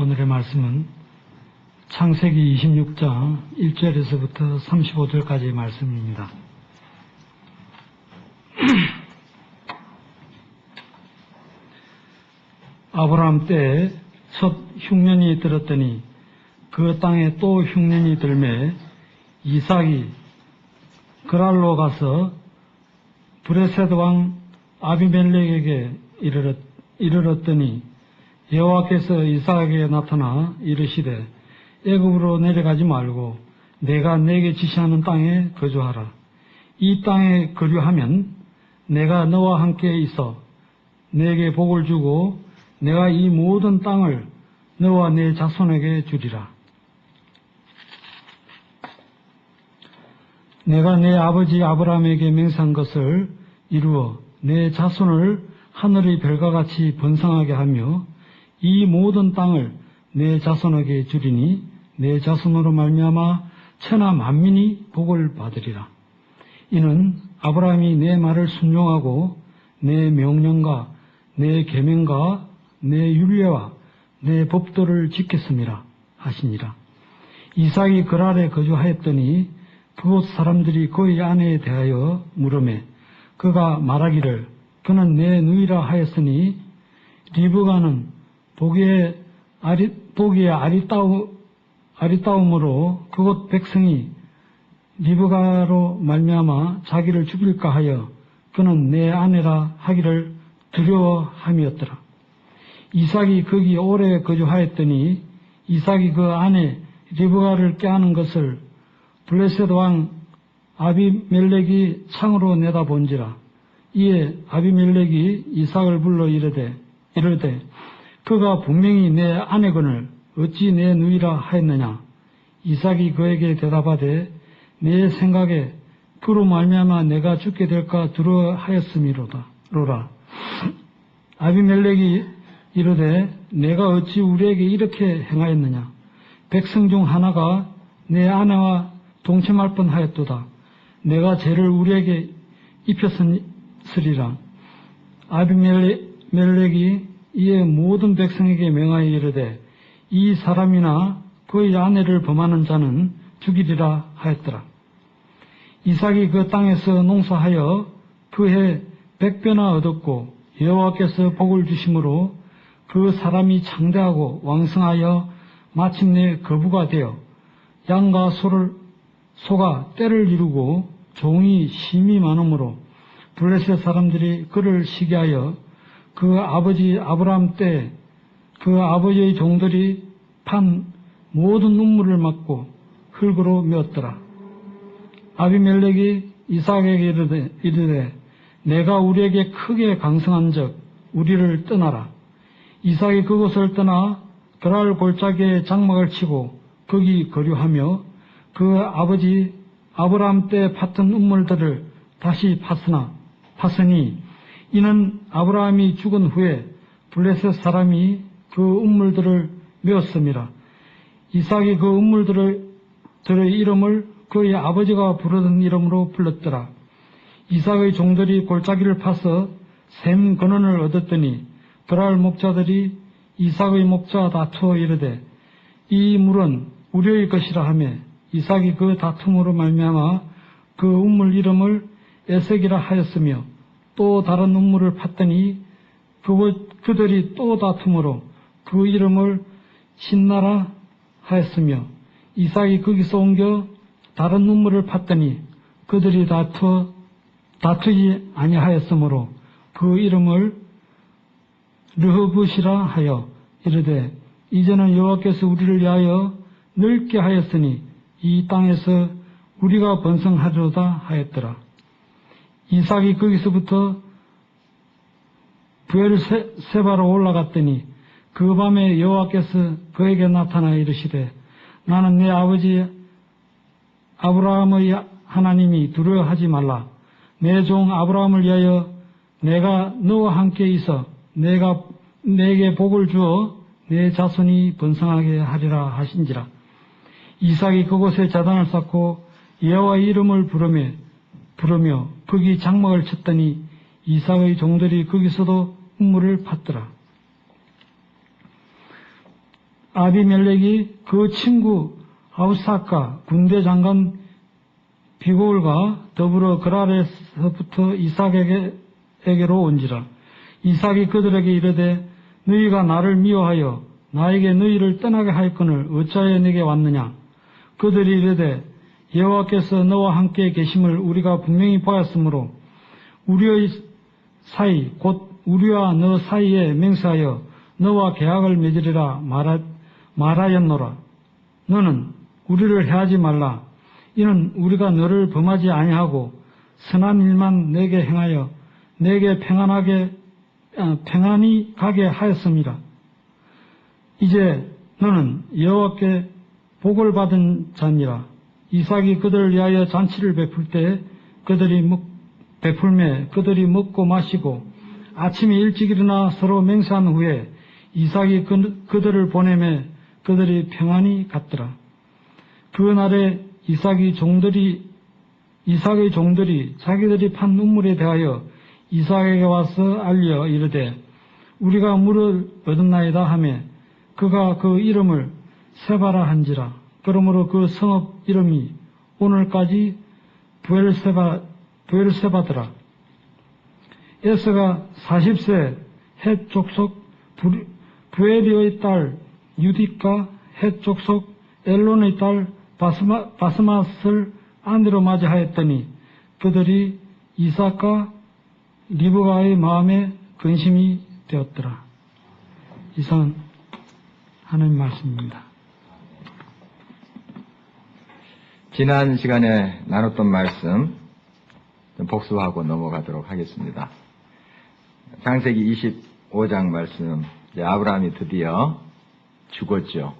오늘의 말씀은 창세기 26장 1절에서부터 35절까지의 말씀입니다. 아브라함 때에 첫 흉년이 들었더니 그 땅에 또 흉년이 들매 이삭이 그랄로 가서 브레셋 왕 아비멜렉에게 이르렀더니 여호와께서 이삭에게 나타나 이르시되 애굽으로 내려가지 말고 내가 내게 지시하는 땅에 거주하라. 이 땅에 거주하면 내가 너와 함께 있어 내게 복을 주고 내가 이 모든 땅을 너와 내 자손에게 주리라. 내가 내 아버지 아브라함에게 맹세한 것을 이루어 내 자손을 하늘의 별과 같이 번성하게 하며 이 모든 땅을 내 자손에게 주리니 내 자손으로 말미암아 천하 만민이 복을 받으리라. 이는 아브라함이 내 말을 순종하고 내 명령과 내 계명과 내 율례와 내 법도를 지켰음이라 하시니라. 이삭이 그랄에 거주하였더니 그곳 사람들이 그의 아내에 대하여 물으매 그가 말하기를 그는 내 누이라 하였으니 리브가는 보기에 아리따움으로 그곳 백성이 리브가로 말미암아 자기를 죽일까 하여 그는 내 아내라 하기를 두려워함이었더라. 이삭이 거기 오래 거주하였더니 이삭이 그 아내 리브가를 꾀하는 것을 블레셋 왕 아비멜렉이 창으로 내다본지라. 이에 아비멜렉이 이삭을 불러 이르되 그가 분명히 내 아내거늘 어찌 내 누이라 하였느냐. 이삭이 그에게 대답하되 내 생각에 그로 말미암아 내가 죽게 될까 두려워하였음이로라. 아비멜렉이 이르되 내가 어찌 우리에게 이렇게 행하였느냐. 백성 중 하나가 내 아내와 동침할 뻔하였도다. 내가 죄를 우리에게 입혔으리라. 아비멜렉이 이에 모든 백성에게 명하여 이르되 이 사람이나 그의 아내를 범하는 자는 죽이리라 하였더라. 이삭이 그 땅에서 농사하여 그해 100배나 얻었고 여호와께서 복을 주심으로 그 사람이 창대하고 왕성하여 마침내 거부가 되어 양과 소가 때를 이루고 종이 심이 많으므로 블레셋 사람들이 그를 시기하여 그 아버지 아브라함 때 그 아버지의 종들이 판 모든 눈물을 막고 흙으로 메었더라. 아비멜렉이 이삭에게 이르되 내가 우리에게 크게 강성한 적 우리를 떠나라. 이삭이 그곳을 떠나 그랄 골짜기에 장막을 치고 거기 거류하며 그 아버지 아브라함 때 팠던 우물들을 다시 팠으니 이는 아브라함이 죽은 후에 블레셋 사람이 그 우물들을 메었음이라. 이삭이 그 우물들의 이름을 그의 아버지가 부르던 이름으로 불렀더라. 이삭의 종들이 골짜기를 파서 샘 근원을 얻었더니 그랄 목자들이 이삭의 목자 다투어 이르되 이 물은 우리의 것이라 하며 이삭이 그 다툼으로 말미암아 그 우물 이름을 에색이라 하였으며 또 다른 우물을 팠더니 그들이 또 다툼으로 그 이름을 신나라 하였으며 이삭이 거기서 옮겨 다른 우물을 팠더니 그들이 다투지 아니하였으므로 그 이름을 르흐붓이라 하여 이르되 이제는 여호와께서 우리를 위하여 넓게 하였으니 이 땅에서 우리가 번성하리로다 하였더라. 이삭이 거기서부터 브엘세바로 올라갔더니 그 밤에 여호와께서 그에게 나타나 이르시되 나는 내 아버지 아브라함의 하나님이 두려워하지 말라. 내 종 아브라함을 위하여 내가 너와 함께 있어 내게 복을 주어 내 자손이 번성하게 하리라 하신지라. 이삭이 그곳에 제단을 쌓고 여호와의 이름을 부르며 거기 장막을 쳤더니 이삭의 종들이 거기서도 우물을 팠더라. 아비멜렉이 그 친구 아우삭과 군대 장관 비골과 더불어 그랄에서부터 이삭에게로 온지라. 이삭이 그들에게 이르되 너희가 나를 미워하여 나에게 너희를 떠나게 하였거늘 어찌하여 내게 왔느냐. 그들이 이르되 여호와께서 너와 함께 계심을 우리가 분명히 보았으므로 우리의 사이 곧 우리와 너 사이에 맹세하여 너와 계약을 맺으리라 말하였노라. 너는 우리를 해하지 말라. 이는 우리가 너를 범하지 아니하고 선한 일만 내게 행하여 내게 평안히 가게 하였습니다. 이제 너는 여호와께 복을 받은 자니라. 이삭이 그들을 위하여 잔치를 베풀 때 베풀매 그들이 먹고 마시고 아침에 일찍 일어나 서로 맹세한 후에 이삭이 그들을 보내매 그들이 평안히 갔더라. 그날에 이삭의 종들이 자기들이 판 눈물에 대하여 이삭에게 와서 알려 이르되 우리가 물을 얻었나이다 하매 그가 그 이름을 세바라 한지라. 그러므로 그 성읍 이름이 오늘까지 부엘세바더라. 에서가 40세 헷 족속 부엘리의 딸 유딕과 헷 족속 엘론의 딸 바스맛을 아내로 맞이하였더니 그들이 이삭과 리브가의 마음에 근심이 되었더라. 이상 하나님 말씀입니다. 지난 시간에 나눴던 말씀 복수하고 넘어가도록 하겠습니다. 창세기 25장 말씀, 아브라함이 드디어 죽었죠.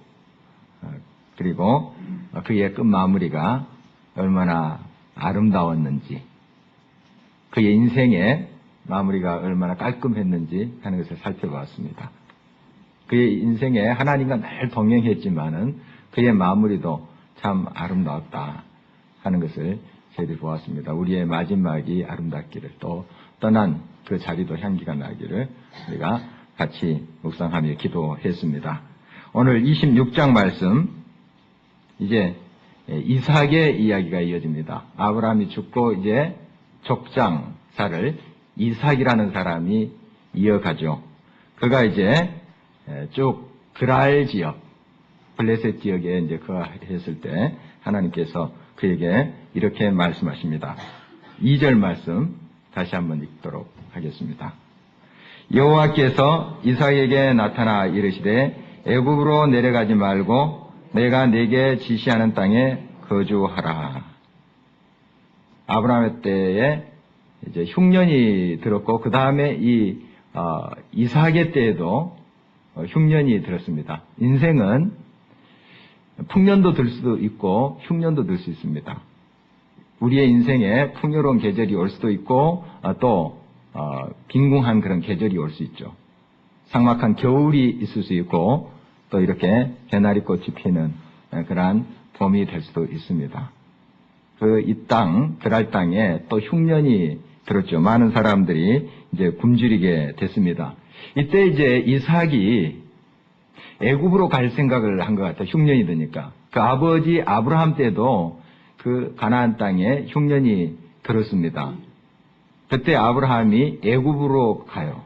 그리고 그의 끝마무리가 얼마나 아름다웠는지, 그의 인생의 마무리가 얼마나 깔끔했는지 하는 것을 살펴보았습니다. 그의 인생에 하나님과 늘 동행했지만은 그의 마무리도 참 아름다웠다 하는 것을 저희들이 보았습니다. 우리의 마지막이 아름답기를, 또 떠난 그 자리도 향기가 나기를 우리가 같이 묵상하며 기도했습니다. 오늘 26장 말씀, 이제 이삭의 이야기가 이어집니다. 아브라함이 죽고 이제 족장사를 이삭이라는 사람이 이어가죠. 그가 이제 쭉 그랄 지역, 블레셋 지역에 이제 거했을 때 하나님께서 그에게 이렇게 말씀하십니다. 2절 말씀 다시 한번 읽도록 하겠습니다. 여호와께서 이삭에게 나타나 이르시되 애굽으로 내려가지 말고 내가 내게 지시하는 땅에 거주하라. 아브라함의 때에 이제 흉년이 들었고 그 다음에 이삭의 때에도 흉년이 들었습니다. 인생은 풍년도 들 수도 있고 흉년도 들 수 있습니다. 우리의 인생에 풍요로운 계절이 올 수도 있고 또 빈궁한 그런 계절이 올 수 있죠. 삭막한 겨울이 있을 수 있고 또 이렇게 개나리꽃이 피는 그러한 봄이 될 수도 있습니다. 이 땅, 그랄 땅에 또 흉년이 들었죠. 많은 사람들이 이제 굶주리게 됐습니다. 이때 이제 이삭이 애굽으로 갈 생각을 한 것 같아요. 흉년이 드니까. 그 아버지 아브라함 때도 그 가나안 땅에 흉년이 들었습니다. 그때 아브라함이 애굽으로 가요.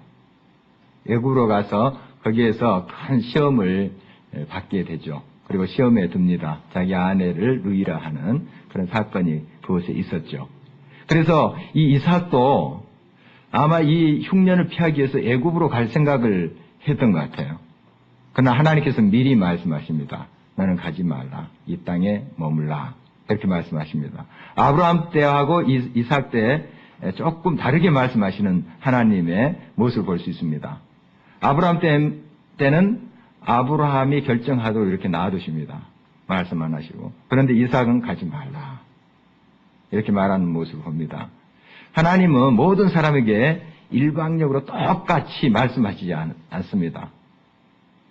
애굽으로 가서 거기에서 큰 시험을 받게 되죠. 그리고 시험에 듭니다. 자기 아내를 누이라 하는 그런 사건이 그곳에 있었죠. 그래서 이 이삭도 아마 이 흉년을 피하기 위해서 애굽으로 갈 생각을 했던 것 같아요. 그러나 하나님께서 미리 말씀하십니다. 너는 가지 말라. 이 땅에 머물라. 이렇게 말씀하십니다. 아브라함 때하고 이삭 때 조금 다르게 말씀하시는 하나님의 모습을 볼 수 있습니다. 아브라함 때는 아브라함이 결정하도록 이렇게 놔두십니다. 말씀 안 하시고. 그런데 이삭은 가지 말라. 이렇게 말하는 모습을 봅니다. 하나님은 모든 사람에게 일방적으로 똑같이 말씀하시지 않습니다.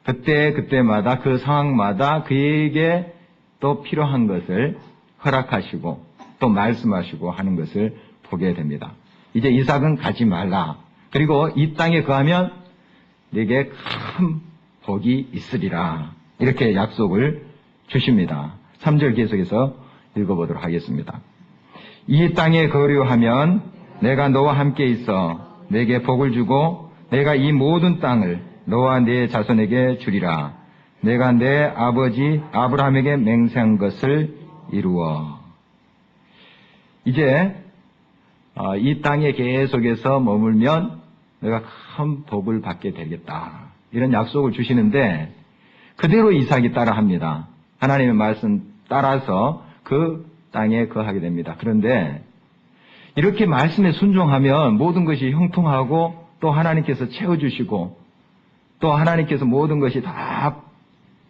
그때마다 그 상황마다 그에게 또 필요한 것을 허락하시고 또 말씀하시고 하는 것을 보게 됩니다. 이제 이삭은 가지 말라. 그리고 이 땅에 거하면 네게 큰 복이 있으리라. 이렇게 약속을 주십니다. 3절 계속해서 읽어보도록 하겠습니다. 이 땅에 거류하면 내가 너와 함께 있어 내게 복을 주고 내가 이 모든 땅을 너와 네 자손에게 주리라. 내가 내 아버지 아브라함에게 맹세한 것을 이루어. 이제 이 땅에 계속해서 머물면 내가 큰 복을 받게 되겠다. 이런 약속을 주시는데 그대로 이삭이 따라합니다. 하나님의 말씀 따라서 그 땅에 거하게 됩니다. 그런데 이렇게 말씀에 순종하면 모든 것이 형통하고 또 하나님께서 채워주시고 또 하나님께서 모든 것이 다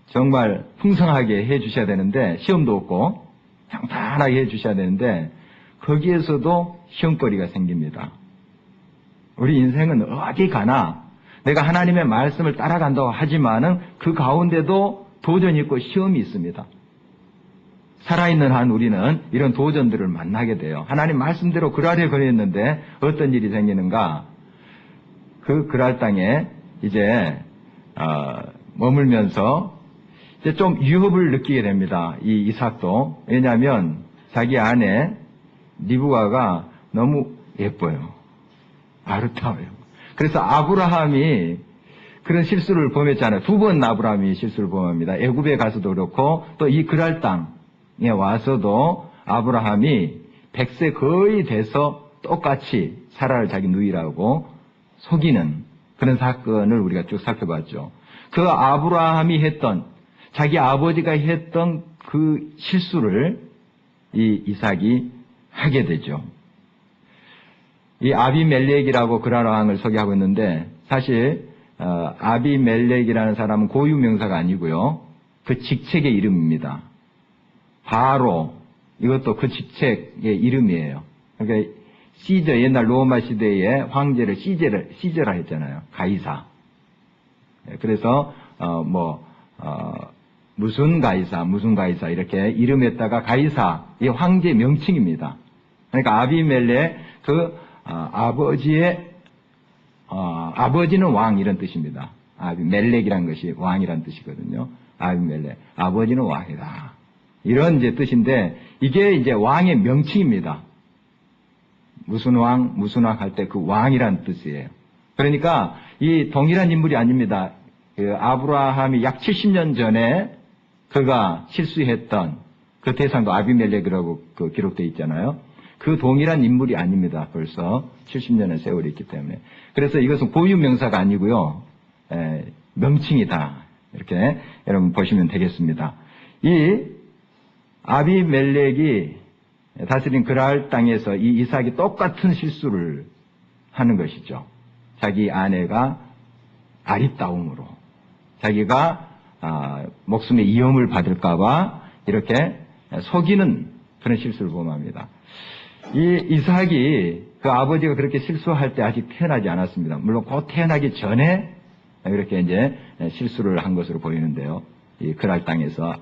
정말 풍성하게 해주셔야 되는데 시험도 없고 평탄하게 해주셔야 되는데 거기에서도 시험거리가 생깁니다. 우리 인생은 어디 가나 내가 하나님의 말씀을 따라간다고 하지만은 그 가운데도 도전이 있고 시험이 있습니다. 살아있는 한 우리는 이런 도전들을 만나게 돼요. 하나님 말씀대로 그랄에 거했는데 어떤 일이 생기는가? 그 그랄 땅에 이제 머물면서 이제 좀 위협을 느끼게 됩니다. 이 이삭도. 왜냐하면 자기 아내 리브가가 너무 예뻐요. 아름다워요. 그래서 아브라함이 그런 실수를 범했잖아요. 2번 아브라함이 실수를 범합니다. 애굽에 가서도 그렇고 또 이 그랄 땅에 와서도 아브라함이 100세 거의 돼서 똑같이 사라를 자기 누이라고 속이는 그런 사건을 우리가 쭉 살펴봤죠. 그 아브라함이 했던 자기 아버지가 했던 그 실수를 이 이삭이 하게 되죠. 이 아비멜렉이라고 그랄 왕을 소개하고 있는데 사실 아비멜렉이라는 사람은 고유명사가 아니고요. 그 직책의 이름입니다. 바로 이것도 그 직책의 이름이에요. 그러니까 시저 옛날 로마 시대에 황제를 시저라 했잖아요. 가이사. 그래서 무슨 가이사 이렇게 이름에다가 가이사 이 황제 명칭입니다. 그러니까 아비멜렉 그 아버지는 왕 이런 뜻입니다. 아비멜렉이라는 것이 왕이라는 뜻이거든요. 아비멜렉 아버지는 왕이다. 이런 이제 뜻인데 이게 이제 왕의 명칭입니다. 무슨 왕 할 때 그 왕이라는 뜻이에요. 그러니까 이 동일한 인물이 아닙니다. 그 아브라함이 약 70년 전에 그가 실수했던 그 대상도 아비멜렉이라고 그 기록되어 있잖아요. 그 동일한 인물이 아닙니다. 벌써 70년의 세월이 있기 때문에. 그래서 이것은 고유명사가 아니고요. 명칭이다. 이렇게 여러분 보시면 되겠습니다. 이 아비멜렉이 다스린 그랄 땅에서 이 이삭이 똑같은 실수를 하는 것이죠. 자기 아내가 아리따움으로 자기가 목숨의 위험을 받을까봐 이렇게 속이는 그런 실수를 범합니다. 이 이삭이 그 아버지가 그렇게 실수할 때 아직 태어나지 않았습니다. 물론 곧 태어나기 전에 이렇게 이제 실수를 한 것으로 보이는데요. 이 그랄 땅에서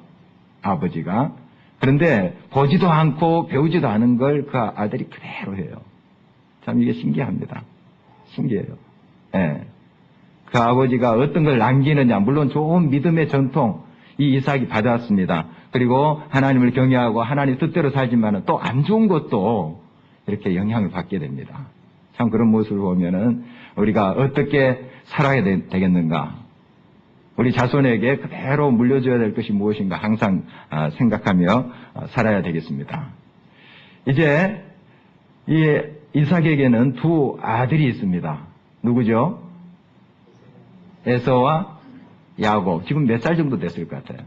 아버지가 그런데 보지도 않고 배우지도 않은 걸 그 아들이 그대로 해요. 참 이게 신기합니다. 신기해요. 예. 그 아버지가 어떤 걸 남기느냐, 물론 좋은 믿음의 전통 이 이삭이 받았습니다. 그리고 하나님을 경외하고 하나님 뜻대로 살지만은 또 안 좋은 것도 이렇게 영향을 받게 됩니다. 참 그런 모습을 보면은 우리가 어떻게 살아야 되겠는가? 우리 자손에게 그대로 물려줘야 될 것이 무엇인가 항상 생각하며 살아야 되겠습니다. 이제 이 이삭에게는 두 아들이 있습니다. 누구죠? 에서와 야곱. 지금 몇 살 정도 됐을 것 같아요?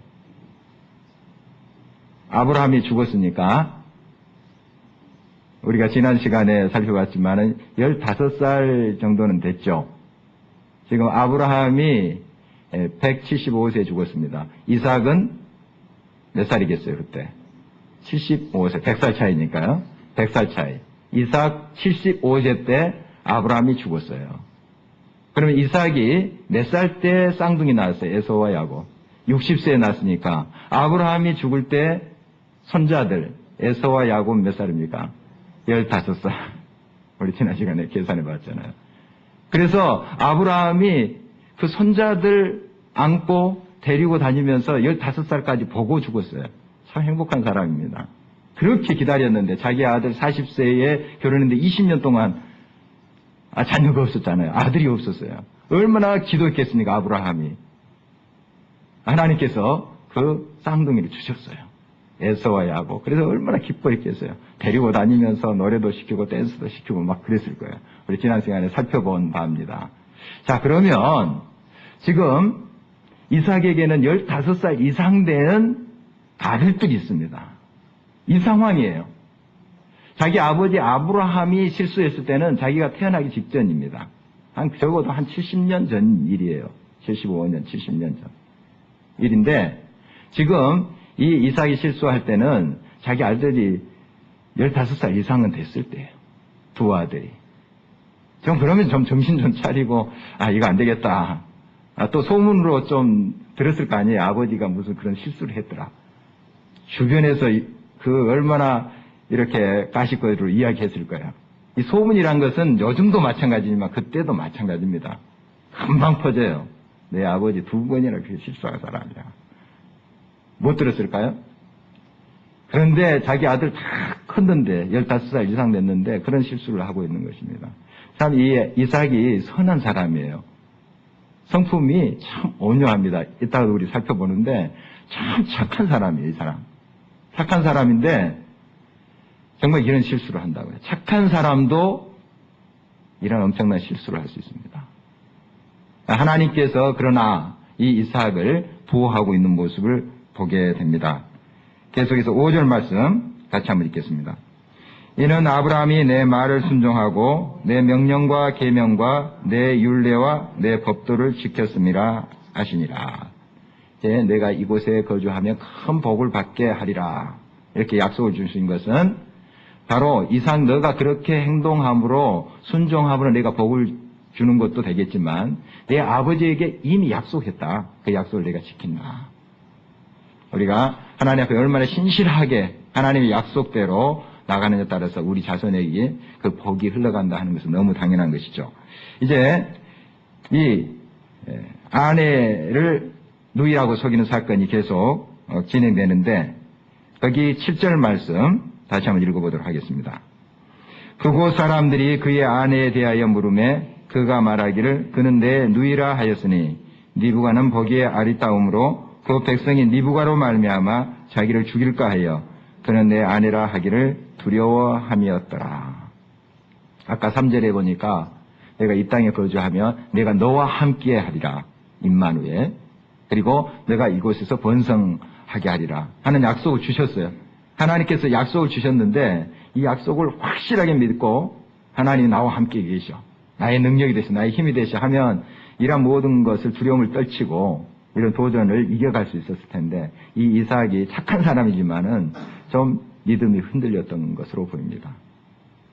아브라함이 죽었으니까 우리가 지난 시간에 살펴봤지만은 15살 정도는 됐죠. 지금 아브라함이 175세에 죽었습니다. 이삭은 몇 살이겠어요, 그때? 75세, 100살 차이니까요. 100살 차이. 이삭 75세 때 아브라함이 죽었어요. 그러면 이삭이 몇 살 때 쌍둥이 낳았어요? 에서와 야곱. 60세에 낳았으니까 아브라함이 죽을 때 손자들 에서와 야곱 몇 살입니까? 15살. 우리 지난 시간에 계산해 봤잖아요. 그래서 아브라함이 그 손자들 안고 데리고 다니면서 15살까지 보고 죽었어요. 참 행복한 사람입니다. 그렇게 기다렸는데 자기 아들 40세에 결혼했는데 20년 동안 자녀가 없었잖아요. 아들이 없었어요. 얼마나 기도했겠습니까, 아브라함이. 하나님께서 그 쌍둥이를 주셨어요. 에서와 야곱. 그래서 얼마나 기뻐했겠어요. 데리고 다니면서 노래도 시키고 댄스도 시키고 막 그랬을 거예요. 우리 지난 시간에 살펴본 바입니다. 자, 그러면 지금 이삭에게는 15살 이상 된 아들들이 있습니다. 이 상황이에요. 자기 아버지 아브라함이 실수했을 때는 자기가 태어나기 직전입니다. 적어도 한 70년 전 일이에요. 75년, 70년 전 일인데 지금 이 이삭이 실수할 때는 자기 아들이 15살 이상은 됐을 때예요. 두 아들이. 좀 그러면 좀 정신 좀 차리고 이거 안 되겠다. 또 소문으로 좀 들었을 거 아니에요. 아버지가 무슨 그런 실수를 했더라. 주변에서 그 얼마나 이렇게 가시거리로 이야기했을 거예요. 이 소문이란 것은 요즘도 마찬가지지만 그때도 마찬가지입니다. 금방 퍼져요. 내 아버지 2번이나 그렇게 실수한 사람이야. 못 들었을까요? 그런데 자기 아들 다 컸는데 15살 이상 됐는데 그런 실수를 하고 있는 것입니다. 참 이 이삭이 선한 사람이에요. 성품이 참 온유합니다. 이따가 우리 살펴보는데 참 착한 사람이에요. 이 사람. 착한 사람인데 정말 이런 실수를 한다고요. 착한 사람도 이런 엄청난 실수를 할 수 있습니다. 하나님께서 그러나 이 이삭을 보호하고 있는 모습을 보게 됩니다. 계속해서 5절 말씀 같이 한번 읽겠습니다. 이는 아브라함이 내 말을 순종하고 내 명령과 계명과 내 율례와 내 법도를 지켰음이라 하시니라. 이제 내가 이곳에 거주하며 큰 복을 받게 하리라. 이렇게 약속을 주신 것은 바로 이삭 너가 그렇게 행동함으로 순종함으로 내가 복을 주는 것도 되겠지만 내 아버지에게 이미 약속했다. 그 약속을 내가 지킨다. 우리가 하나님 앞에 얼마나 신실하게 하나님의 약속대로 나가느냐에 따라서 우리 자손에게 그 복이 흘러간다 하는 것은 너무 당연한 것이죠. 이제 이 아내를 누이라고 속이는 사건이 계속 진행되는데 거기 7절 말씀 다시 한번 읽어보도록 하겠습니다. 그곳 사람들이 그의 아내에 대하여 물으매 그가 말하기를 그는 내 누이라 하였으니 니부가는 보기에 아리따움으로 그 백성이 니부가로 말미암아 자기를 죽일까 하여 그는 내 아내라 하기를 두려워함이었더라. 아까 3절에 보니까 내가 이 땅에 거주하며 내가 너와 함께 하리라. 임마누엘. 그리고 내가 이곳에서 번성하게 하리라 하는 약속을 주셨어요. 하나님께서 약속을 주셨는데 이 약속을 확실하게 믿고 하나님이 나와 함께 계셔. 나의 능력이 되셔. 나의 힘이 되셔 하면 이런 모든 것을 두려움을 떨치고 이런 도전을 이겨갈 수 있었을 텐데 이 이삭이 착한 사람이지만은 좀 믿음이 흔들렸던 것으로 보입니다.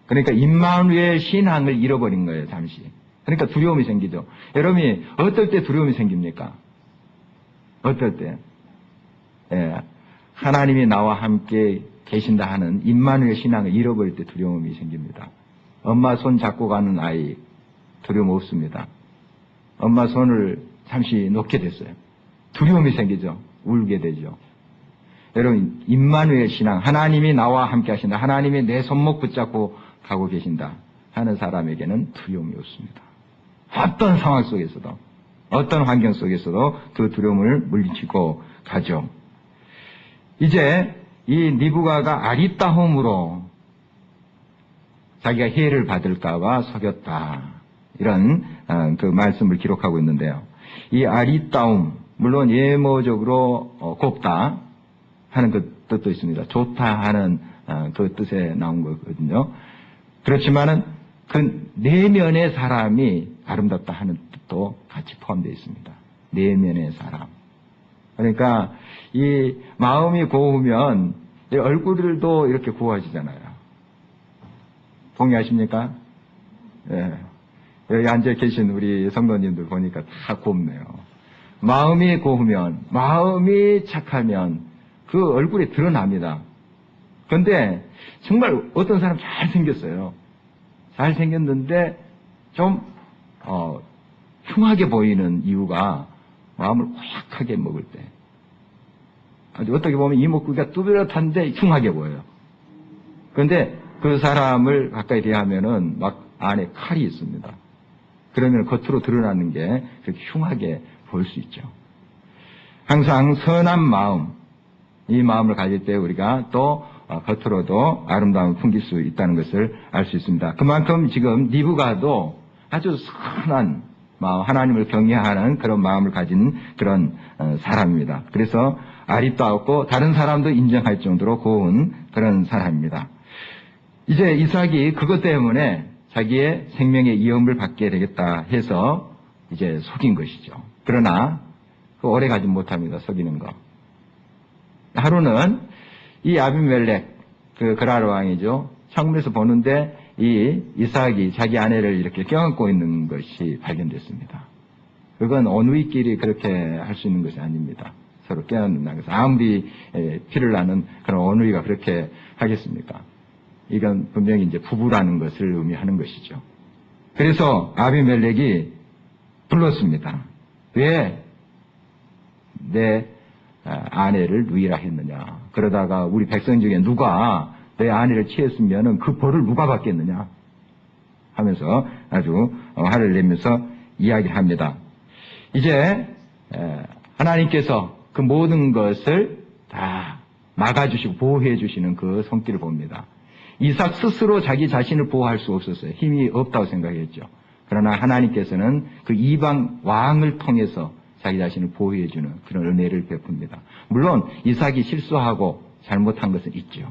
그러니까 임마누엘 신앙을 잃어버린 거예요. 잠시. 그러니까 두려움이 생기죠. 여러분이 어떨 때 두려움이 생깁니까? 어떨 때? 하나님이 나와 함께 계신다 하는 임마누엘 신앙을 잃어버릴 때 두려움이 생깁니다. 엄마 손 잡고 가는 아이 두려움 없습니다. 엄마 손을 잠시 놓게 됐어요. 두려움이 생기죠. 울게 되죠. 여러분 임마누엘 신앙 하나님이 나와 함께 하신다. 하나님이 내 손목 붙잡고 가고 계신다 하는 사람에게는 두려움이 없습니다. 어떤 상황 속에서도 어떤 환경 속에서도 그 두려움을 물리치고 가죠. 이제 이 니부가가 아리따움으로 자기가 해를 받을까봐 속였다. 이런 그 말씀을 기록하고 있는데요. 이 아리따움 물론 예모적으로 곱다 하는 그 뜻도 있습니다. 좋다 하는 그 뜻에 나온 거거든요. 그렇지만은 그 내면의 사람이 아름답다 하는 뜻도 같이 포함되어 있습니다. 내면의 사람. 그러니까 이 마음이 고우면 얼굴들도 이렇게 고와지잖아요. 동의하십니까? 예. 여기 앉아 계신 우리 성도님들 보니까 다 곱네요. 마음이 고우면, 마음이 착하면 그 얼굴이 드러납니다. 그런데 정말 어떤 사람 잘생겼어요. 잘생겼는데 좀 흉하게 보이는 이유가 마음을 고약하게 먹을 때. 아주 어떻게 보면 이목구비가 뚜렷한데 흉하게 보여요. 그런데 그 사람을 가까이 대하면은 막 안에 칼이 있습니다. 그러면 겉으로 드러나는 게 그렇게 흉하게 보일 수 있죠. 항상 선한 마음, 이 마음을 가질 때 우리가 또 겉으로도 아름다움을 풍길 수 있다는 것을 알 수 있습니다. 그만큼 지금 리브가도 아주 선한 마음, 하나님을 경외하는 그런 마음을 가진 그런 사람입니다. 그래서 아립다웠고 다른 사람도 인정할 정도로 고운 그런 사람입니다. 이제 이삭이 그것 때문에 자기의 생명의 위험을 받게 되겠다 해서 이제 속인 것이죠. 그러나 오래 가지 못합니다. 속이는 거. 하루는 이 아비멜렉, 그 그랄 왕이죠. 창문에서 보는데 이 이삭이 자기 아내를 이렇게 껴안고 있는 것이 발견됐습니다. 그건 어누이끼리 그렇게 할 수 있는 것이 아닙니다. 서로 껴안는다는 것은 아무리 피를 나는 그런 어누이가 그렇게 하겠습니까? 이건 분명히 이제 부부라는 것을 의미하는 것이죠. 그래서 아비멜렉이 불렀습니다. 왜 내 아내를 누이라 했느냐. 그러다가 우리 백성 중에 누가 내 아내를 취했으면 그 벌을 누가 받겠느냐 하면서 아주 화를 내면서 이야기를 합니다. 이제 하나님께서 그 모든 것을 다 막아주시고 보호해 주시는 그 손길을 봅니다. 이삭 스스로 자기 자신을 보호할 수 없었어요. 힘이 없다고 생각했죠. 그러나 하나님께서는 그 이방 왕을 통해서 자기 자신을 보호해 주는 그런 은혜를 베풉니다. 물론 이삭이 실수하고 잘못한 것은 있죠.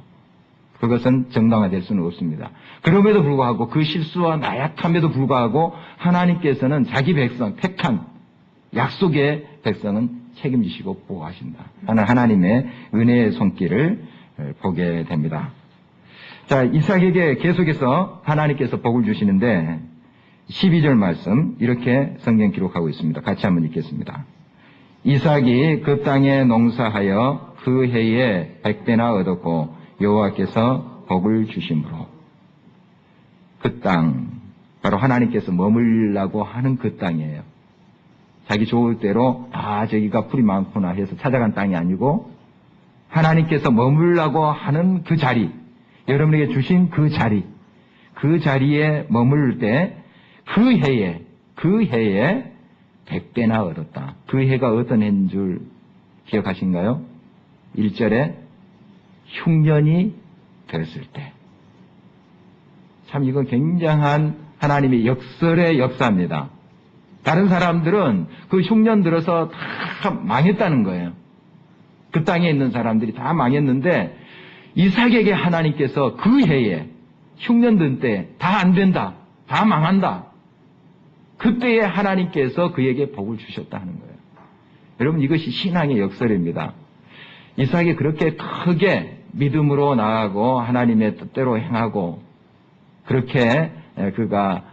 그것은 정당화될 수는 없습니다. 그럼에도 불구하고 그 실수와 나약함에도 불구하고 하나님께서는 자기 백성, 택한 약속의 백성은 책임지시고 보호하신다 하는 하나님의 은혜의 손길을 보게 됩니다. 자, 이삭에게 계속해서 하나님께서 복을 주시는데 12절 말씀 이렇게 성경 기록하고 있습니다. 같이 한번 읽겠습니다. 이삭이 그 땅에 농사하여 그 해에 100배나 얻었고 여호와께서 복을 주심으로. 그 땅, 바로 하나님께서 머물라고 하는 그 땅이에요. 자기 좋을 대로 저기가 풀이 많구나 해서 찾아간 땅이 아니고 하나님께서 머물라고 하는 그 자리, 여러분에게 주신 그 자리, 그 자리에 머물 때 그 해에 100배나 얻었다. 그 해가 어떤 해인 줄 기억하신가요? 1절에 흉년이 되었을 때. 참 이건 굉장한 하나님의 역설의 역사입니다. 다른 사람들은 그 흉년 들어서 다 망했다는 거예요. 그 땅에 있는 사람들이 다 망했는데 이삭에게 하나님께서 그 해에 흉년 든 때 다 안 된다. 다 망한다. 그때에 하나님께서 그에게 복을 주셨다 하는 거예요. 여러분 이것이 신앙의 역설입니다. 이삭이 그렇게 크게 믿음으로 나아가고 하나님의 뜻대로 행하고 그렇게 그가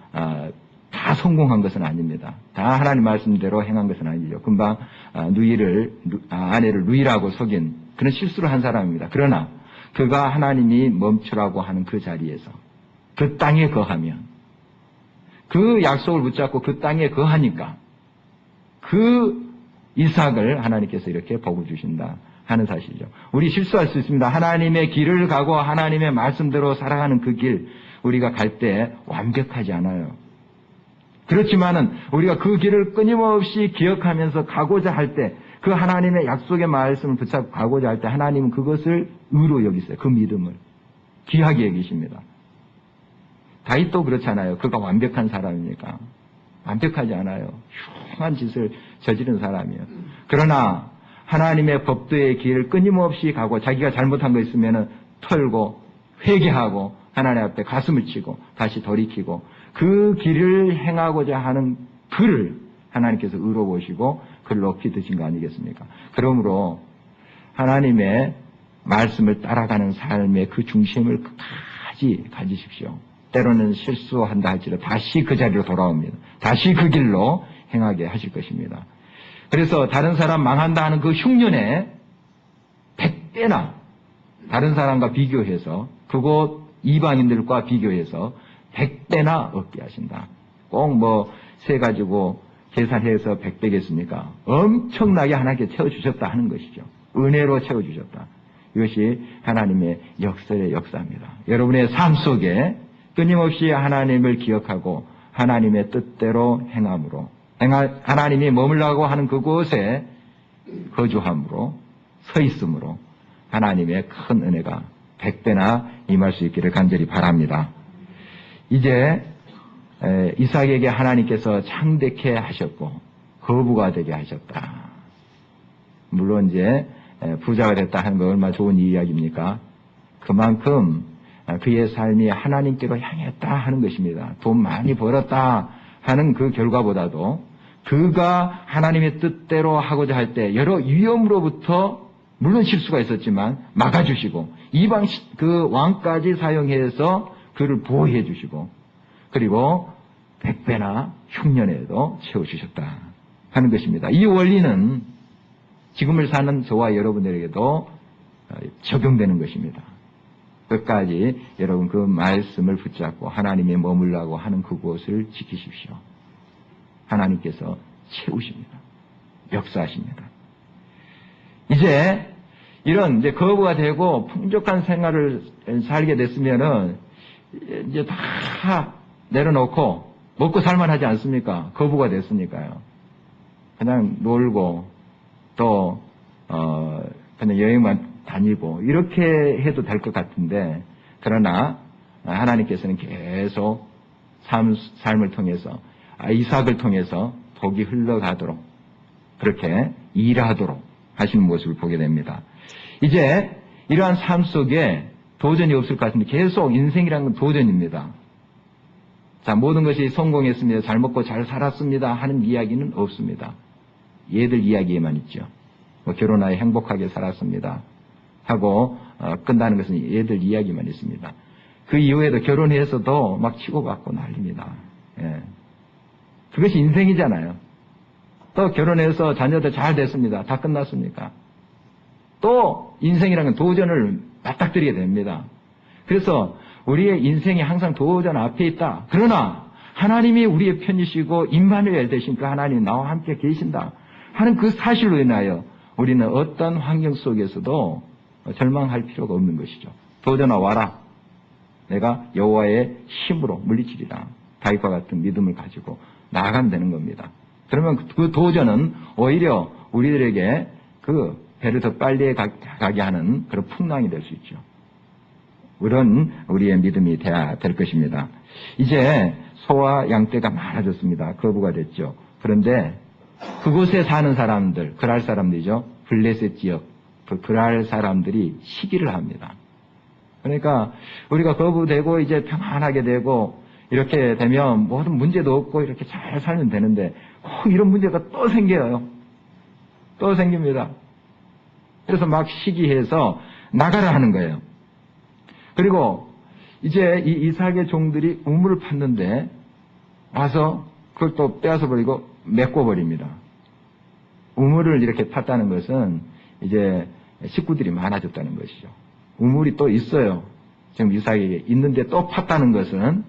다 성공한 것은 아닙니다. 다 하나님 말씀대로 행한 것은 아니죠. 금방 아내를 누이라고 속인 그런 실수를 한 사람입니다. 그러나 그가 하나님이 멈추라고 하는 그 자리에서 그 땅에 거하면 그 약속을 붙잡고 그 땅에 거하니까 그 이삭을 하나님께서 이렇게 복을 주신다 하는 사실이죠. 우리 실수할 수 있습니다. 하나님의 길을 가고 하나님의 말씀대로 살아가는 그 길 우리가 갈 때 완벽하지 않아요. 그렇지만은 우리가 그 길을 끊임없이 기억하면서 가고자 할 때 그 하나님의 약속의 말씀을 붙잡고 가고자 할 때 하나님은 그것을 의로 여기세요. 그 믿음을 귀하게 여기십니다. 다윗도 그렇잖아요. 그가 완벽한 사람이니까. 완벽하지 않아요. 흉한 짓을 저지른 사람이에요. 그러나 하나님의 법도의 길을 끊임없이 가고 자기가 잘못한 거 있으면 털고 회개하고 하나님 앞에 가슴을 치고 다시 돌이키고 그 길을 행하고자 하는 그를 하나님께서 의로 보시고 그를 높이 드신 거 아니겠습니까? 그러므로 하나님의 말씀을 따라가는 삶의 그 중심을 끝까지 가지십시오. 때로는 실수한다 할지라도 다시 그 자리로 돌아옵니다. 다시 그 길로 행하게 하실 것입니다. 그래서 다른 사람 망한다 하는 그 흉년에 100배나 다른 사람과 비교해서 그곳 이방인들과 비교해서 100배나 얻게 하신다. 꼭 뭐 세 가지고 계산해서 100배겠습니까? 엄청나게 하나님께 채워주셨다 하는 것이죠. 은혜로 채워주셨다. 이것이 하나님의 역설의 역사입니다. 여러분의 삶 속에 끊임없이 하나님을 기억하고 하나님의 뜻대로 행함으로 하나님이 머물라고 하는 그곳에 거주함으로 서 있음으로 하나님의 큰 은혜가 100배나 임할 수 있기를 간절히 바랍니다. 이제 이삭에게 하나님께서 창대케 하셨고 거부가 되게 하셨다. 물론 이제 부자가 됐다 하는 거 얼마나 좋은 이야기입니까? 그만큼 그의 삶이 하나님께로 향했다 하는 것입니다. 돈 많이 벌었다 하는 그 결과보다도 그가 하나님의 뜻대로 하고자 할 때 여러 위험으로부터 물론 실수가 있었지만 막아주시고 이방 그 왕까지 사용해서 그를 보호해 주시고 그리고 100배나 흉년에도 채워주셨다 하는 것입니다. 이 원리는 지금을 사는 저와 여러분들에게도 적용되는 것입니다. 끝까지 여러분 그 말씀을 붙잡고 하나님이 머물라고 하는 그곳을 지키십시오. 하나님께서 채우십니다. 역사하십니다. 이제 이런 이제 거부가 되고 풍족한 생활을 살게 됐으면은 이제 다 내려놓고 먹고 살만하지 않습니까? 거부가 됐으니까요. 그냥 놀고 또 그냥 여행만 다니고 이렇게 해도 될 것 같은데 그러나 하나님께서는 계속 삶을 통해서 이삭을 통해서 복이 흘러가도록 그렇게 일하도록 하시는 모습을 보게 됩니다. 이제 이러한 삶 속에 도전이 없을 것 같은데 계속 인생이라는 건 도전입니다. 자, 모든 것이 성공했습니다. 잘 먹고 잘 살았습니다 하는 이야기는 없습니다. 얘들 이야기에만 있죠. 뭐 결혼하여 행복하게 살았습니다 하고 끝나는 것은 얘들 이야기만 있습니다. 그 이후에도 결혼해서도 막 치고받고 난립니다. 예. 그것이 인생이잖아요. 또 결혼해서 자녀들 잘 됐습니다. 다 끝났습니까? 또 인생이라는 도전을 맞닥뜨리게 됩니다. 그래서 우리의 인생이 항상 도전 앞에 있다. 그러나 하나님이 우리의 편이시고 임마누엘 되신 그 하나님이 나와 함께 계신다 하는 그 사실로 인하여 우리는 어떤 환경 속에서도 절망할 필요가 없는 것이죠. 도전아 와라. 내가 여호와의 힘으로 물리치리라. 다윗과 같은 믿음을 가지고 나아가면 되는 겁니다. 그러면 그 도전은 오히려 우리들에게 그 배를 더 빨리 가게 하는 그런 풍랑이 될 수 있죠. 그런 우리의 믿음이 돼야 될 것입니다. 이제 소와 양떼가 많아졌습니다. 거부가 됐죠. 그런데 그곳에 사는 사람들, 그랄 사람들이죠. 블레셋 지역, 그 그랄 사람들이 시기를 합니다. 그러니까 우리가 거부되고 이제 평안하게 되고 이렇게 되면 모든 문제도 없고 이렇게 잘 살면 되는데 이런 문제가 또 생겨요. 또 생깁니다. 그래서 막 시기해서 나가라 하는 거예요. 그리고 이제 이 이삭의 종들이 우물을 팠는데 와서 그걸 또 빼앗아 버리고 메꿔버립니다. 우물을 이렇게 팠다는 것은 이제 식구들이 많아졌다는 것이죠. 우물이 또 있어요. 지금 이삭에게 있는데 또 팠다는 것은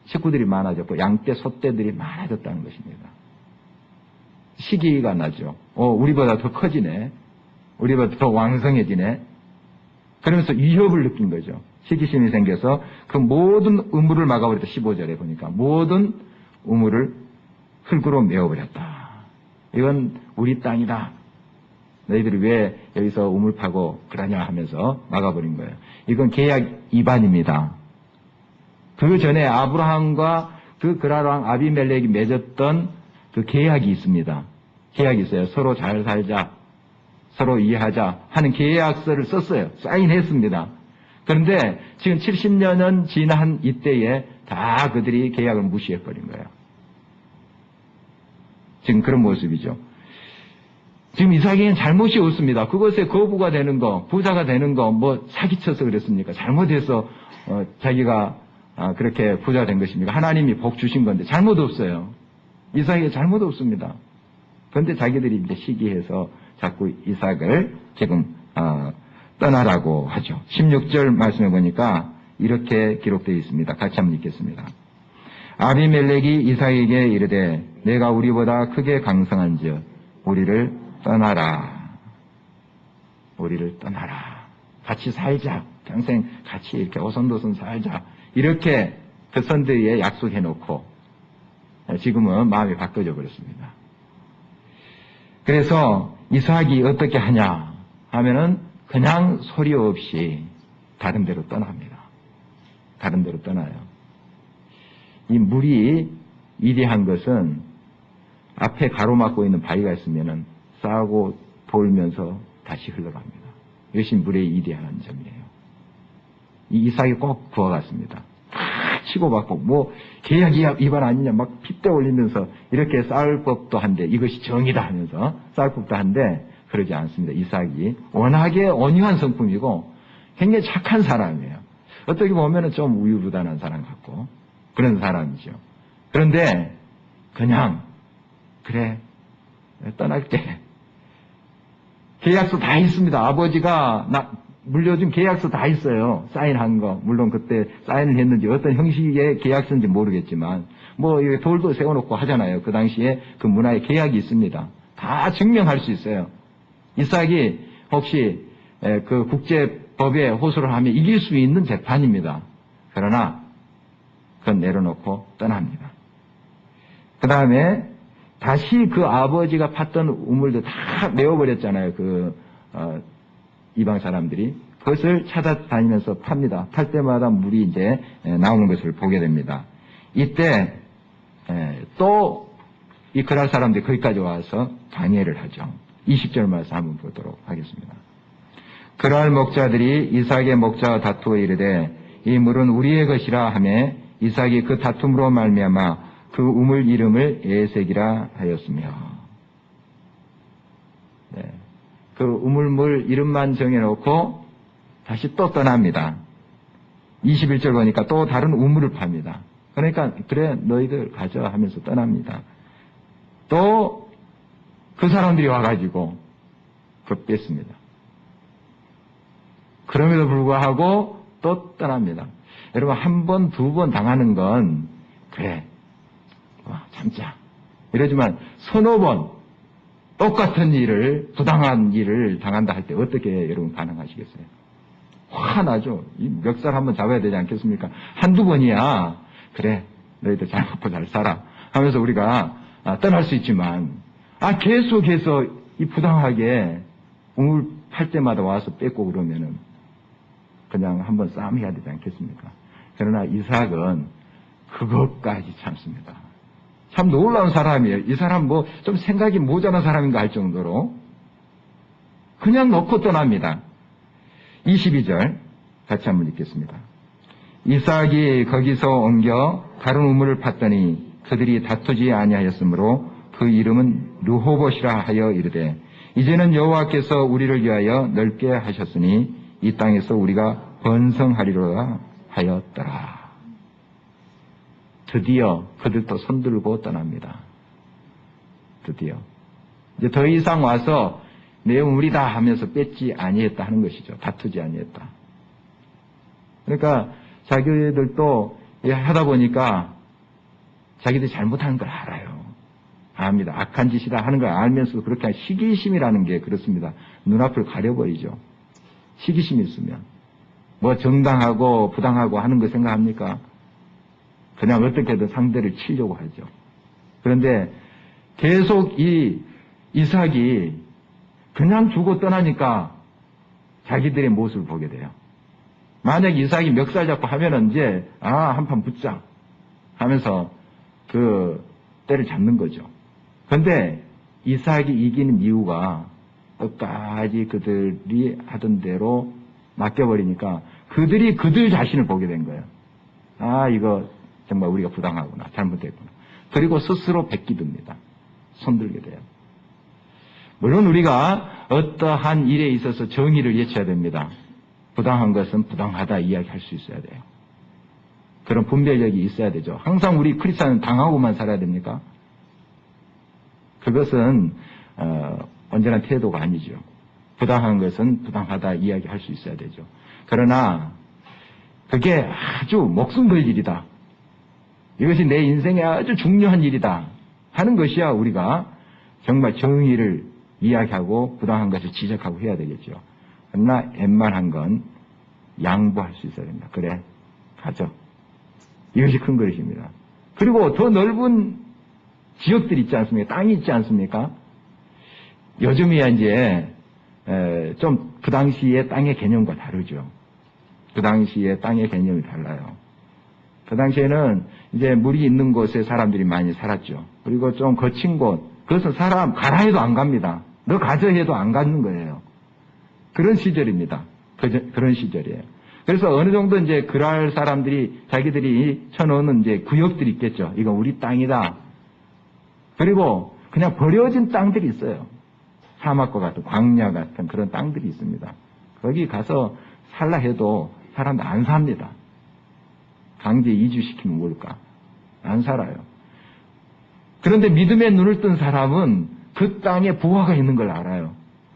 식구들이 많아졌고 양떼, 소떼들이 많아졌다는 것입니다. 시기가 나죠. 우리보다 더 커지네. 우리보다 더 왕성해지네. 그러면서 위협을 느낀 거죠. 시기심이 생겨서 그 모든 우물을 막아버렸다. 15절에 보니까 모든 우물을 흙으로 메워버렸다. 이건 우리 땅이다. 너희들이 왜 여기서 우물 파고 그러냐 하면서 막아버린 거예요. 이건 계약 위반입니다. 그 전에 아브라함과 그 그랄 왕 아비멜렉이 맺었던 그 계약이 있습니다. 계약이 있어요. 서로 잘 살자, 서로 이해하자 하는 계약서를 썼어요. 사인했습니다. 그런데 지금 70년은 지난 이때에 다 그들이 계약을 무시해버린 거예요. 지금 그런 모습이죠. 지금 이삭에게는 잘못이 없습니다. 그것에 거부가 되는 거, 부자가 되는 거, 뭐 사기쳐서 그랬습니까? 잘못해서 자기가 그렇게 부자가 된 것입니까? 하나님이 복 주신 건데 잘못 없어요. 이삭에게 잘못 없습니다. 그런데 자기들이 이제 시기해서 자꾸 이삭을 지금 떠나라고 하죠. 16절 말씀해 보니까 이렇게 기록되어 있습니다. 같이 한번 읽겠습니다. 아비멜렉이 이삭에게 이르되 내가 우리보다 크게 강성한즉 우리를 떠나라. 우리를 떠나라. 같이 살자. 평생 같이 이렇게 오손도손 살자. 이렇게 그 선들에 약속해놓고 지금은 마음이 바뀌어져 버렸습니다. 그래서 이삭이 어떻게 하냐 하면은 그냥 소리 없이 다른 데로 떠납니다. 다른 데로 떠나요. 이 물이 위대한 것은 앞에 가로막고 있는 바위가 있으면은 싸고 돌면서 다시 흘러갑니다. 이것이 물의 위대한 점이에요. 이 이삭이 꼭 그와 같습니다. 다 치고받고 뭐 계약 위반 아니냐 막 핏대 올리면서 이렇게 싸울 법도 한데 이것이 정의다 하면서 싸울 법도 한데 그러지 않습니다. 이삭이 워낙에 온유한 성품이고 굉장히 착한 사람이에요. 어떻게 보면 좀 우유부단한 사람 같고 그런 사람이죠. 그런데 그냥 그래 떠날게. 계약서 다 있습니다. 아버지가 물려준 계약서 다 있어요. 사인한 거. 물론 그때 사인을 했는지 어떤 형식의 계약서인지 모르겠지만 뭐 돌도 세워놓고 하잖아요. 그 당시에 그 문화의 계약이 있습니다. 다 증명할 수 있어요. 이삭이 혹시 그 국제법에 호소를 하면 이길 수 있는 재판입니다. 그러나 그건 내려놓고 떠납니다. 그 다음에 다시 그 아버지가 팠던 우물도 다 메워버렸잖아요. 이방 사람들이. 그것을 찾아다니면서 팝니다. 팔 때마다 물이 이제 나오는 것을 보게 됩니다. 이때 또 이 그랄 사람들이 거기까지 와서 방해를 하죠. 20절 말씀 한번 보도록 하겠습니다. 그랄 목자들이 이삭의 목자와 다투어 이르되 이 물은 우리의 것이라 하매 이삭이 그 다툼으로 말미암아 그 우물 이름을 에색이라 하였으며 그 우물물 이름만 정해놓고 다시 또 떠납니다. 21절 보니까 또 다른 우물을 팝니다. 그러니까 그래 너희들 가져 하면서 떠납니다. 또 그 사람들이 와가지고 그걸 뺐습니다. 그럼에도 불구하고 또 떠납니다. 여러분 한 번, 두 번 당하는 건 그래 참자 이러지만 서너 번 똑같은 일을 부당한 일을 당한다 할 때 어떻게 여러분 반응하시겠어요? 화나죠. 이 멱살 한번 잡아야 되지 않겠습니까? 한두 번이야 그래 너희들 잘 먹고 잘 살아 하면서 우리가 떠날 수 있지만 계속해서 이 부당하게 우물 팔 때마다 와서 뺏고 그러면은 그냥 한번 싸움해야 되지 않겠습니까? 그러나 이삭은 그것까지 참습니다. 참 놀라운 사람이에요. 이 사람 뭐 좀 생각이 모자란 사람인가 할 정도로 그냥 놓고 떠납니다. 22절 같이 한번 읽겠습니다. 이삭이 거기서 옮겨 다른 우물을 팠더니 그들이 다투지 아니하였으므로 그 이름은 르호봇이라 하여 이르되 이제는 여호와께서 우리를 위하여 넓게 하셨으니 이 땅에서 우리가 번성하리로다 하였더라. 드디어 그들도 손들고 떠납니다. 드디어 이제 더 이상 와서 내 우물이다 하면서 뺏지 아니했다 하는 것이죠. 다투지 아니했다. 그러니까 자기들도 하다 보니까 자기들이 잘못하는 걸 알아요. 압니다. 악한 짓이다 하는 걸 알면서도 그렇게 시기심이라는 게 그렇습니다. 눈앞을 가려버리죠. 시기심이 있으면 뭐 정당하고 부당하고 하는 거 생각합니까? 그냥 어떻게든 상대를 치려고 하죠. 그런데 계속 이 이삭이 그냥 주고 떠나니까 자기들의 모습을 보게 돼요. 만약 이삭이 멱살 잡고 하면은 이제 한판 붙자 하면서 그 때를 잡는 거죠. 그런데 이삭이 이기는 이유가 끝까지 그들이 하던 대로 맡겨버리니까 그들이 그들 자신을 보게 된 거예요. 이거 정말 우리가 부당하구나, 잘못했구나. 그리고 스스로 베끼듭니다. 손들게 돼요. 물론 우리가 어떠한 일에 있어서 정의를 외쳐야 됩니다. 부당한 것은 부당하다 이야기할 수 있어야 돼요. 그런 분별력이 있어야 되죠. 항상 우리 크리스찬은 당하고만 살아야 됩니까? 그것은 언제나 태도가 아니죠. 부당한 것은 부당하다 이야기할 수 있어야 되죠. 그러나 그게 아주 목숨 걸 일이다. 이것이 내 인생에 아주 중요한 일이다. 하는 것이야 우리가 정말 정의를 이야기하고 부당한 것을 지적하고 해야 되겠죠. 그러나 웬만한 건 양보할 수 있어야 됩니다. 그래, 가져. 이것이 큰 그릇입니다. 그리고 더 넓은 지역들이 있지 않습니까? 땅이 있지 않습니까? 요즘이야 이제 좀 그 당시의 땅의 개념과 다르죠. 그 당시의 땅의 개념이 달라요. 그 당시에는 이제 물이 있는 곳에 사람들이 많이 살았죠. 그리고 좀 거친 곳, 그것은 사람 가라 해도 안 갑니다. 너 가져 해도 안 가는 거예요. 그런 시절입니다. 그런 시절이에요. 그래서 어느 정도 이제 그럴 사람들이 자기들이 쳐놓는 이제 구역들이 있겠죠. 이건 우리 땅이다. 그리고 그냥 버려진 땅들이 있어요. 사막과 같은 광야 같은 그런 땅들이 있습니다. 거기 가서 살라 해도 사람들 안 삽니다. 강제 이주시키면 뭘까? 안 살아요. 그런데 믿음의 눈을 뜬 사람은 그 땅에 부활가 있는 걸 알아요.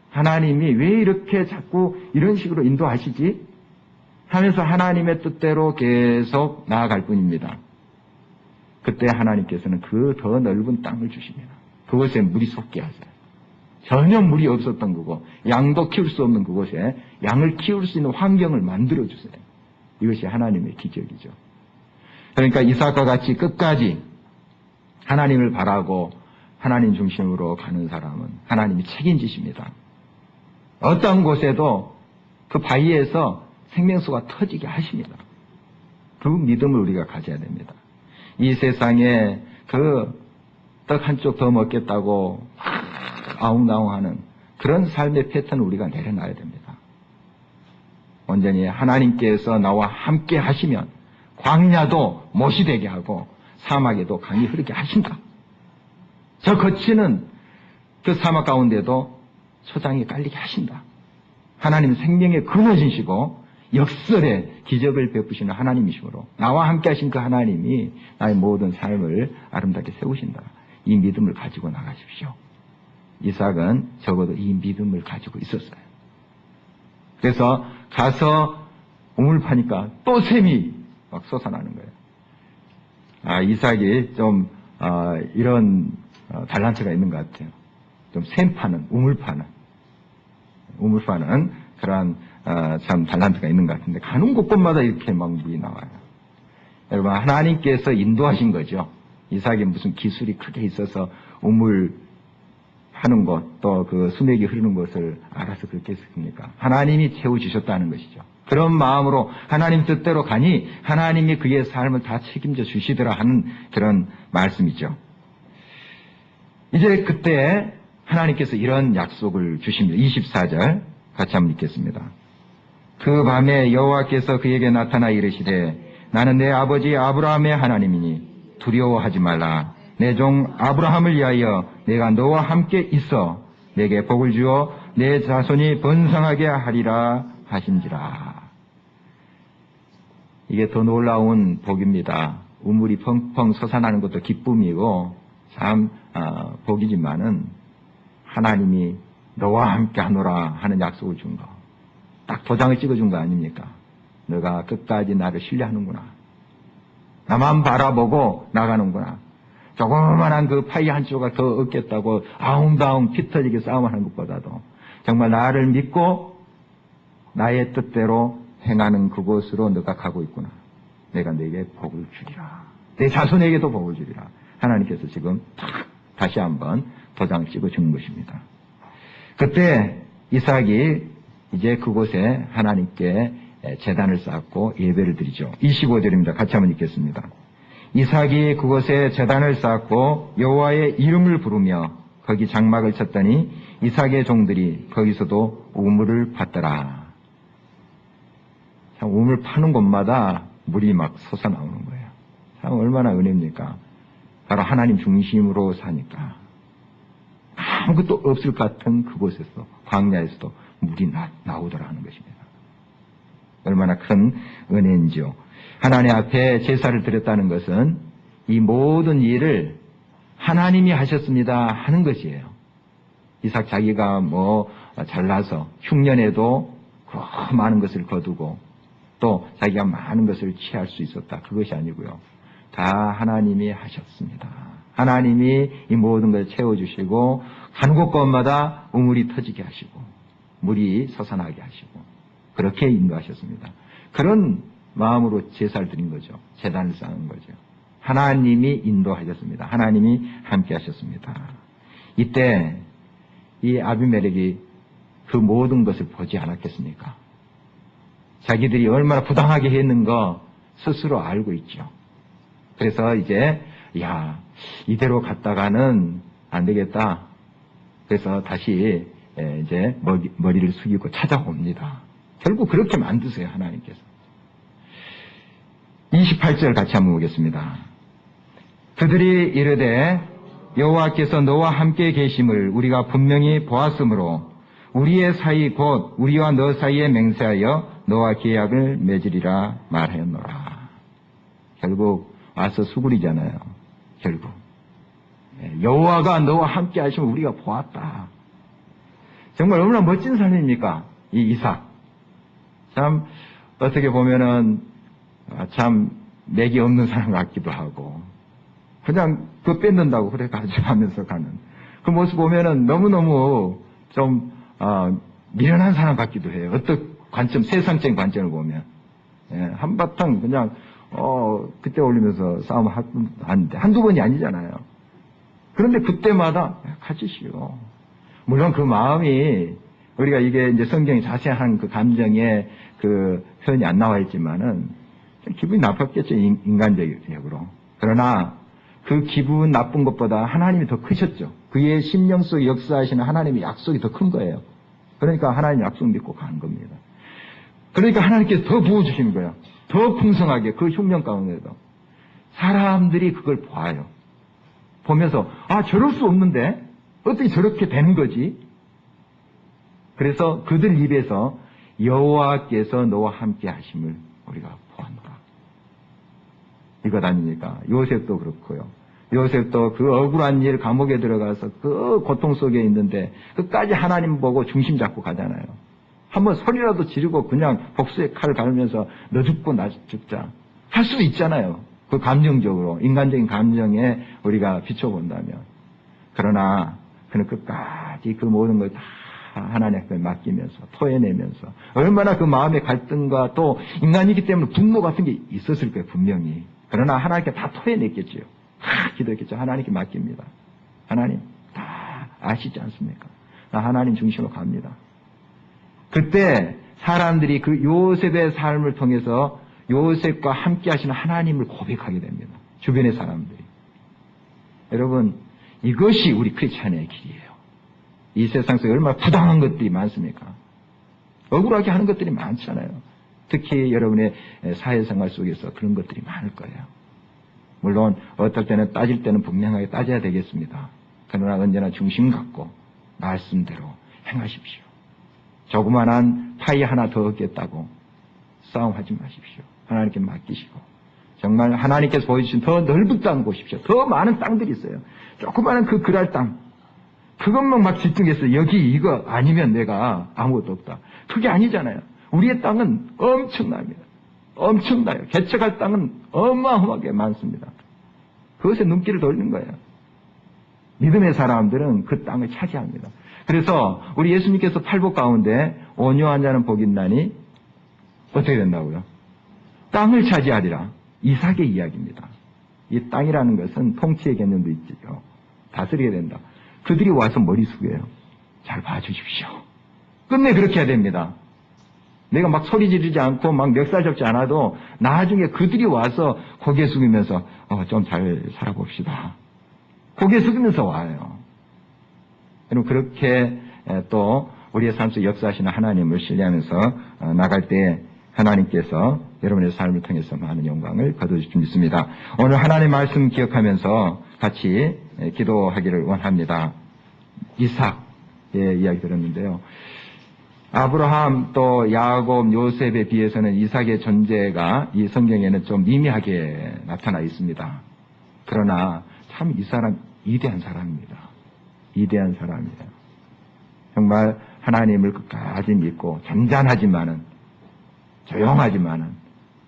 하나님이 왜 이렇게 자꾸 이런 식으로 인도하시지? 하면서 하나님의 뜻대로 계속 나아갈 뿐입니다. 그때 하나님께서는 그 더 넓은 땅을 주십니다. 그곳에 물이 솟게 하세요. 전혀 물이 없었던 그곳, 양도 키울 수 없는 그곳에 양을 키울 수 있는 환경을 만들어주세요. 이것이 하나님의 기적이죠. 그러니까 이삭과 같이 끝까지 하나님을 바라고 하나님 중심으로 가는 사람은 하나님이 책임지십니다. 어떤 곳에도 그 바위에서 생명수가 터지게 하십니다. 그 믿음을 우리가 가져야 됩니다. 이 세상에 그 떡 한 쪽 더 먹겠다고 아웅다웅하는 그런 삶의 패턴을 우리가 내려놔야 됩니다. 온전히 하나님께서 나와 함께 하시면 광야도 못이 되게 하고 사막에도 강이 흐르게 하신다. 저 거치는 그 사막 가운데도 초장이 깔리게 하신다. 하나님 생명의 근원이시고 역설의 기적을 베푸시는 하나님이시므로 나와 함께 하신 그 하나님이 나의 모든 삶을 아름답게 세우신다. 이 믿음을 가지고 나가십시오. 이삭은 적어도 이 믿음을 가지고 있었어요. 그래서 가서 우물 파니까 또 샘이 막 솟아나는 거예요. 이삭이 좀 이런 달란트가 있는 것 같아요. 좀 샘 파는, 우물 파는 그런 참 달란트가 있는 것 같은데 가는 곳곳마다 이렇게 막 물이 나와요. 여러분 하나님께서 인도하신 거죠. 이삭이 무슨 기술이 크게 있어서 우물 하는 것, 또 그 수맥이 흐르는 것을 알아서 그렇게 했습니까? 하나님이 채워주셨다는 것이죠. 그런 마음으로 하나님 뜻대로 가니 하나님이 그의 삶을 다 책임져 주시더라 하는 그런 말씀이죠. 이제 그때 하나님께서 이런 약속을 주십니다. 24절 같이 한번 읽겠습니다. 그 밤에 여호와께서 그에게 나타나 이르시되 나는 내 아버지 아브라함의 하나님이니 두려워하지 말라. 내 종 아브라함을 위하여 내가 너와 함께 있어 내게 복을 주어 내 자손이 번성하게 하리라 하신지라. 이게 더 놀라운 복입니다. 우물이 펑펑 솟아나는 것도 기쁨이고 참 복이지만은 하나님이 너와 함께 하노라 하는 약속을 준 거. 딱 도장을 찍어준 거 아닙니까? 너가 끝까지 나를 신뢰하는구나. 나만 바라보고 나가는구나. 조그만한 그 파이 한 조각 더 얻겠다고 아웅다웅 피 터지게 싸움하는 것보다도 정말 나를 믿고 나의 뜻대로 행하는 그곳으로 너가 가고 있구나. 내가 네게 복을 주리라. 내 자손에게도 복을 주리라. 하나님께서 지금 다시 한번 도장을 찍어주는 것입니다. 그때 이삭이 이제 그곳에 하나님께 제단을 쌓고 예배를 드리죠. 25절입니다. 같이 한번 읽겠습니다. 이삭이 그곳에 제단을 쌓고 여호와의 이름을 부르며 거기 장막을 쳤더니 이삭의 종들이 거기서도 우물을 팠더라. 참 우물 파는 곳마다 물이 막 솟아나오는 거예요. 참 얼마나 은혜입니까? 바로 하나님 중심으로 사니까 아무것도 없을 것 같은 그곳에서 광야에서도 물이 나오더라 하는 것입니다. 얼마나 큰 은혜인지요. 하나님 앞에 제사를 드렸다는 것은 이 모든 일을 하나님이 하셨습니다 하는 것이에요. 이삭 자기가 잘나서 흉년에도 그 많은 것을 거두고 또 자기가 많은 것을 취할 수 있었다. 그것이 아니고요. 다 하나님이 하셨습니다 하나님이 이 모든 것을 채워주시고 한 곳곳마다 우물이 터지게 하시고 물이 솟아나게 하시고 그렇게 인도하셨습니다. 그런 마음으로 제사를 드린 거죠. 제단을 쌓은 거죠. 하나님이 인도하셨습니다. 하나님이 함께 하셨습니다. 이때 이 아비멜렉이 그 모든 것을 보지 않았겠습니까? 자기들이 얼마나 부당하게 했는 거 스스로 알고 있죠. 그래서 이제 이대로 갔다가는 안 되겠다. 그래서 다시 이제 머리를 숙이고 찾아옵니다. 결국 그렇게 만드세요, 하나님께서. 28절 같이 한번 보겠습니다. 그들이 이르되 여호와께서 너와 함께 계심을 우리가 분명히 보았으므로 우리의 사이 곧 우리와 너 사이에 맹세하여 너와 계약을 맺으리라 말하였노라. 결국 와서 수구리잖아요. 결국 여호와가 너와 함께 하시면 우리가 보았다. 정말 얼마나 멋진 삶입니까? 이 이삭. 참 어떻게 보면은 참 맥이 없는 사람 같기도 하고 그냥 그거 뺏는다고 그래 가져가면서 가는 그 모습 보면은 너무너무 좀 미련한 사람 같기도 해요. 어떤 관점, 세상적인 관점을 보면 한바탕 그냥 그때 올리면서 싸움 하는데 한두 번이 아니잖아요. 그런데 그때마다 가지시오. 물론 그 마음이 우리가 이게 이제 성경이 자세한 그 감정의 그 표현이 안 나와 있지만은 기분이 나빴겠죠, 인간적으로. 그러나 그 기분 나쁜 것보다 하나님이 더 크셨죠. 그의 심령 속에 역사하시는 하나님의 약속이 더 큰 거예요. 그러니까 하나님 약속 믿고 가는 겁니다. 그러니까 하나님께서 더 부어주시는 거예요. 더 풍성하게 그 흉년 가운데도. 사람들이 그걸 봐요. 보면서 저럴 수 없는데 어떻게 저렇게 되는 거지? 그래서 그들 입에서 여호와께서 너와 함께 하심을 우리가 보았노라. 이것 아닙니까? 요셉도 그렇고요. 요셉도 그 억울한 일 감옥에 들어가서 그 고통 속에 있는데 끝까지 하나님 보고 중심 잡고 가잖아요. 한번 소리라도 지르고 그냥 복수의 칼을 갈면서 너 죽고 나 죽자 할 수도 있잖아요. 그 감정적으로 인간적인 감정에 우리가 비춰본다면. 그러나 그는 끝까지 그 모든 걸 다 하나님께 맡기면서 토해내면서 얼마나 그 마음의 갈등과 또 인간이기 때문에 분노 같은 게 있었을 거예요. 분명히. 그러나 하나님께 다 토해냈겠지요. 기도했겠죠. 하나님께 맡깁니다. 하나님 다 아시지 않습니까? 나 하나님 중심으로 갑니다. 그때 사람들이 그 요셉의 삶을 통해서 요셉과 함께 하시는 하나님을 고백하게 됩니다. 주변의 사람들이. 여러분, 이것이 우리 크리스찬의 길이에요. 이 세상 속에 얼마나 부당한 것들이 많습니까? 억울하게 하는 것들이 많잖아요. 특히 여러분의 사회생활 속에서 그런 것들이 많을 거예요. 물론 어떨 때는 따질 때는 분명하게 따져야 되겠습니다. 그러나 언제나 중심 갖고 말씀대로 행하십시오. 조그만한 파이 하나 더 얻겠다고 싸움하지 마십시오. 하나님께 맡기시고 정말 하나님께서 보여주신 더 넓은 땅 보십시오. 더 많은 땅들이 있어요. 조그마한 그 그랄 땅 그것만 막 집중해서 여기 이거 아니면 내가 아무것도 없다. 그게 아니잖아요. 우리의 땅은 엄청납니다. 엄청나요. 개척할 땅은 어마어마하게 많습니다. 그것에 눈길을 돌리는 거예요. 믿음의 사람들은 그 땅을 차지합니다. 그래서 우리 예수님께서 팔복 가운데 온유한 자는 복이 있나니 어떻게 된다고요? 땅을 차지하리라. 이삭의 이야기입니다. 이 땅이라는 것은 통치의 개념도 있죠. 다스리게 된다. 그들이 와서 머리 숙여요. 잘 봐주십시오. 끝내 그렇게 해야 됩니다. 내가 막 소리 지르지 않고 막 멱살 잡지 않아도 나중에 그들이 와서 고개 숙이면서 좀 잘 살아봅시다. 고개 숙이면서 와요. 여러분 그렇게 또 우리의 삶 속에 역사하시는 하나님을 신뢰하면서 나갈 때 하나님께서 여러분의 삶을 통해서 많은 영광을 거두실 줄 믿습니다. 오늘 하나님의 말씀 기억하면서 같이 기도하기를 원합니다. 이삭의 이야기 들었는데요. 아브라함 또 야곱 요셉에 비해서는 이삭의 존재가 이 성경에는 좀 미미하게 나타나 있습니다. 그러나 참 이 사람 위대한 사람입니다. 위대한 사람이에요. 정말 하나님을 끝까지 믿고 잔잔하지만은 조용하지만은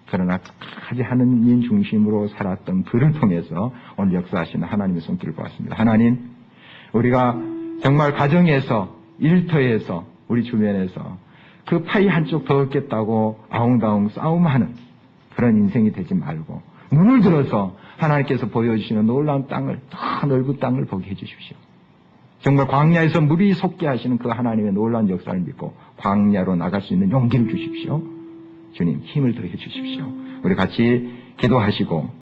그러나 끝까지 하느님 중심으로 살았던 그를 통해서 오늘 역사하시는 하나님의 손길을 보았습니다. 하나님, 우리가 정말 가정에서, 일터에서, 우리 주변에서 그 파이 한쪽 더 얻겠다고 아웅다웅 싸움하는 그런 인생이 되지 말고 눈을 들어서 하나님께서 보여주시는 놀라운 땅을, 더 넓은 땅을 보게 해주십시오. 정말 광야에서 물이 솟게 하시는 그 하나님의 놀라운 역사를 믿고 광야로 나갈 수 있는 용기를 주십시오. 주님, 힘을 더해 주십시오. 우리 같이 기도하시고